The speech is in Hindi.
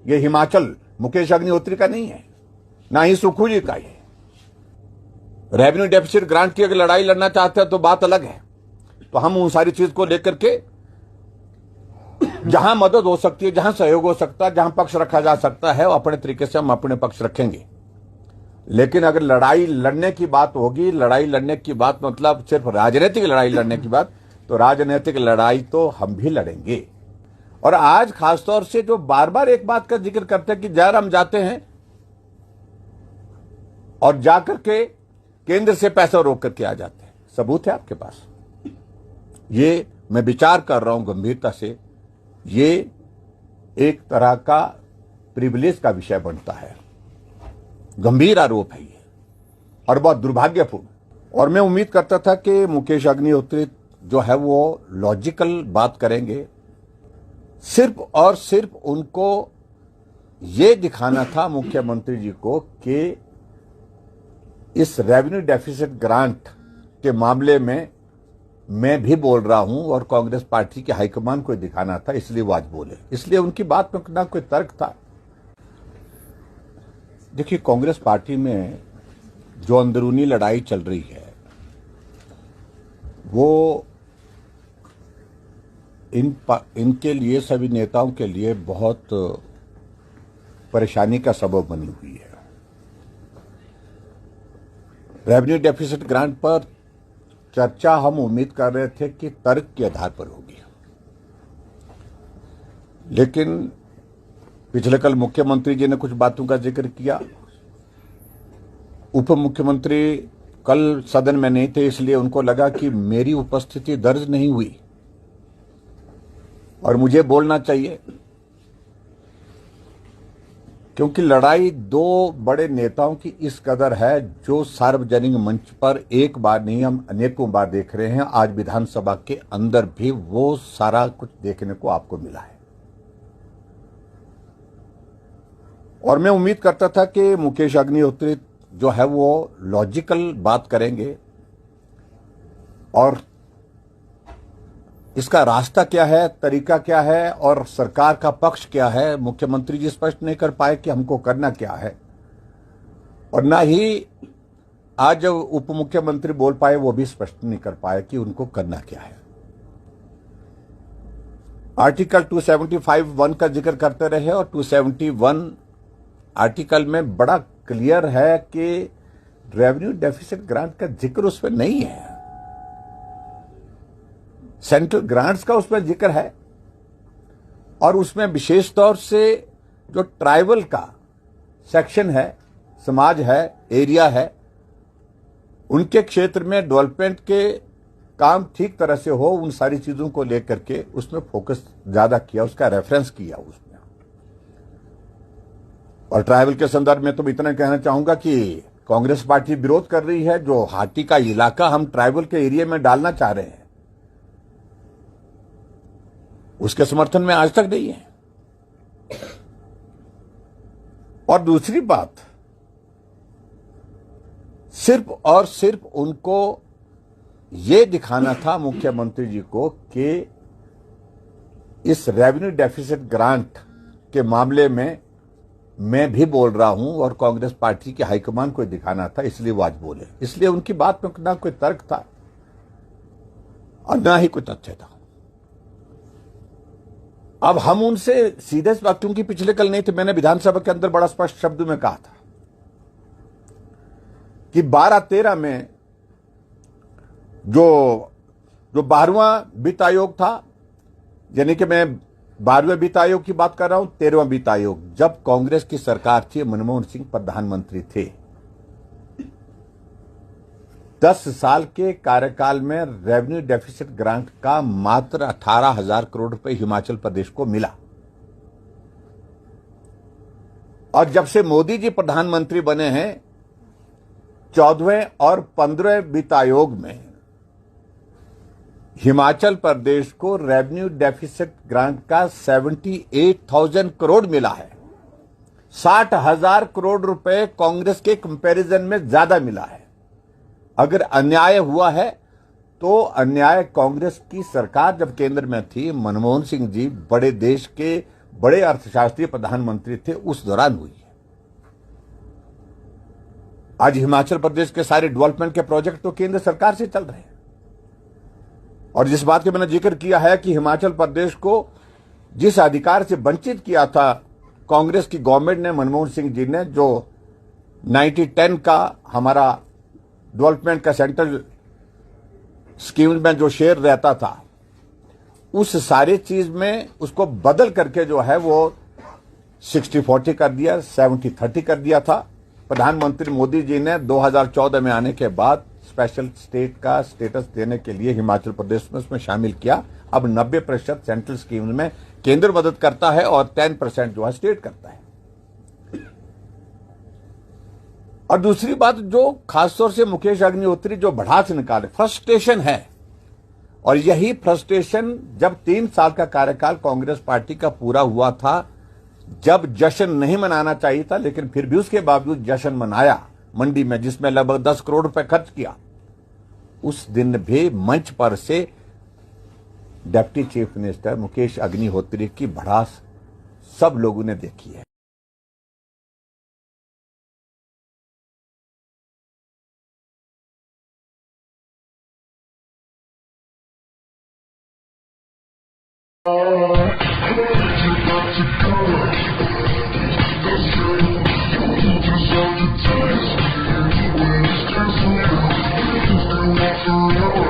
ये हिमाचल मुकेश अग्निहोत्री का नहीं है, ना ही सुक्खू जी का है। रेवेन्यू डेफिसिट ग्रांट की अगर लड़ाई लड़ना चाहते हैं तो बात अलग है। तो हम उन सारी चीज को लेकर के जहां मदद हो सकती है, जहां सहयोग हो सकता है, जहां पक्ष रखा जा सकता है, वो अपने तरीके से हम अपने पक्ष रखेंगे। लेकिन अगर लड़ाई लड़ने की बात होगी, लड़ाई लड़ने की बात मतलब सिर्फ राजनीतिक लड़ाई लड़ने की बात, तो राजनीतिक लड़ाई तो हम भी लड़ेंगे। और आज खासतौर से जो बार बार एक बात का जिक्र करते हैं कि जयराम जाते हैं और जाकर के केंद्र से पैसा रोक करके आ जाते हैं, सबूत है आपके पास? ये मैं विचार कर रहा हूं गंभीरता से, ये एक तरह का प्रिविलेज का विषय बनता है। गंभीर आरोप है ये और बहुत दुर्भाग्यपूर्ण। और मैं उम्मीद करता था कि मुकेश अग्निहोत्री जो है वो लॉजिकल बात करेंगे। सिर्फ और सिर्फ उनको ये दिखाना था मुख्यमंत्री जी को कि इस रेवेन्यू डेफिसिट ग्रांट के मामले में मैं भी बोल रहा हूं और कांग्रेस पार्टी के हाईकमान को दिखाना था, इसलिए वो आज बोले। इसलिए उनकी बात में ना कोई तर्क था। देखिए, कांग्रेस पार्टी में जो अंदरूनी लड़ाई चल रही है वो इनके लिए, सभी नेताओं के लिए बहुत परेशानी का सबब बनी हुई है। रेवेन्यू डेफिसिट ग्रांट पर चर्चा हम उम्मीद कर रहे थे कि तर्क के आधार पर होगी, लेकिन पिछले कल मुख्यमंत्री जी ने कुछ बातों का जिक्र किया। उप मुख्यमंत्री कल सदन में नहीं थे, इसलिए उनको लगा कि मेरी उपस्थिति दर्ज नहीं हुई और मुझे बोलना चाहिए, क्योंकि लड़ाई दो बड़े नेताओं की इस कदर है जो सार्वजनिक मंच पर एक बार नहीं हम अनेकों बार देख रहे हैं। आज विधानसभा के अंदर भी वो सारा कुछ देखने को आपको मिला है। और मैं उम्मीद करता था कि मुकेश अग्निहोत्री जो है वो लॉजिकल बात करेंगे और इसका रास्ता क्या है, तरीका क्या है और सरकार का पक्ष क्या है, मुख्यमंत्री जी स्पष्ट नहीं कर पाए कि हमको करना क्या है। और ना ही आज जो उप मुख्यमंत्री बोल पाए वो भी स्पष्ट नहीं कर पाए कि उनको करना क्या है। आर्टिकल 275(1) का जिक्र करते रहे और 271 आर्टिकल में बड़ा क्लियर है कि रेवेन्यू डेफिसिट ग्रांट का जिक्र उसमें नहीं है। सेंट्रल ग्रांट्स का उसमें जिक्र है और उसमें विशेष तौर से जो ट्राइबल का सेक्शन है, समाज है, एरिया है, उनके क्षेत्र में डेवलपमेंट के काम ठीक तरह से हो, उन सारी चीजों को लेकर के उसमें फोकस ज्यादा किया, उसका रेफरेंस किया उसमें। और ट्राइबल के संदर्भ में तो मैं इतना कहना चाहूंगा कि कांग्रेस पार्टी विरोध कर रही है। जो हाटी का इलाका हम ट्राइबल के एरिया में डालना चाह रहे हैं, उसके समर्थन में आज तक नहीं है। और दूसरी बात, सिर्फ और सिर्फ उनको यह दिखाना था मुख्यमंत्री जी को कि इस रेवेन्यू डेफिसिट ग्रांट के मामले में मैं भी बोल रहा हूं और कांग्रेस पार्टी के हाईकमान को दिखाना था, इसलिए वो आज बोले। इसलिए उनकी बात में ना कोई तर्क था और ना ही कोई तथ्य था। अब हम उनसे सीधे बात, क्योंकि पिछले कल नहीं थे, मैंने विधानसभा के अंदर बड़ा स्पष्ट शब्द में कहा था कि 12-13 में जो 12वां वित्त आयोग था, यानी कि मैं 12वें वित्त आयोग की बात कर रहा हूं, 13वां वित्त आयोग, जब कांग्रेस की सरकार थी, मनमोहन सिंह प्रधानमंत्री थे, 10 साल के कार्यकाल में रेवेन्यू डेफिसिट ग्रांट का मात्र 18,000 करोड़ रुपए हिमाचल प्रदेश को मिला। और जब से मोदी जी प्रधानमंत्री बने हैं, 14वें और 15वें वित्त आयोग में हिमाचल प्रदेश को रेवेन्यू डेफिसिट ग्रांट का 78,000 करोड़ मिला है। 60,000 करोड़ रुपए कांग्रेस के कंपैरिजन में ज्यादा मिला है। अगर अन्याय हुआ है तो अन्याय कांग्रेस की सरकार जब केंद्र में थी, मनमोहन सिंह जी बड़े देश के बड़े अर्थशास्त्री प्रधानमंत्री थे उस दौरान हुई है। आज हिमाचल प्रदेश के सारे डेवलपमेंट के प्रोजेक्ट तो केंद्र सरकार से चल रहे हैं। और जिस बात का मैंने जिक्र किया है कि हिमाचल प्रदेश को जिस अधिकार से वंचित किया था कांग्रेस की गवर्नमेंट ने, मनमोहन सिंह जी ने, जो 90-10 का हमारा डेवलपमेंट का सेंट्रल स्कीम में जो शेयर रहता था, उस सारे चीज में उसको बदल करके जो है वो 60-40 कर दिया, 70-30 कर दिया था। प्रधानमंत्री मोदी जी ने 2014 में आने के बाद स्पेशल स्टेट का स्टेटस देने के लिए हिमाचल प्रदेश में उसमें शामिल किया। अब 90% सेंट्रल स्कीम में केंद्र मदद करता है और 10% जो है स्टेट करता है। और दूसरी बात जो खासतौर से मुकेश अग्निहोत्री जो भड़ास निकाले, फ्रस्ट्रेशन है। और यही फ्रस्ट्रेशन जब 3 साल का कार्यकाल कांग्रेस पार्टी का पूरा हुआ था, जब जश्न नहीं मनाना चाहिए था लेकिन फिर भी उसके बावजूद जश्न मनाया मंडी में, जिसमें लगभग 10 करोड़ रुपए खर्च किया, उस दिन भी मंच पर से deputy chief minister Mukesh Agnihotri की भड़ास सब लोगों ने देखी है। Just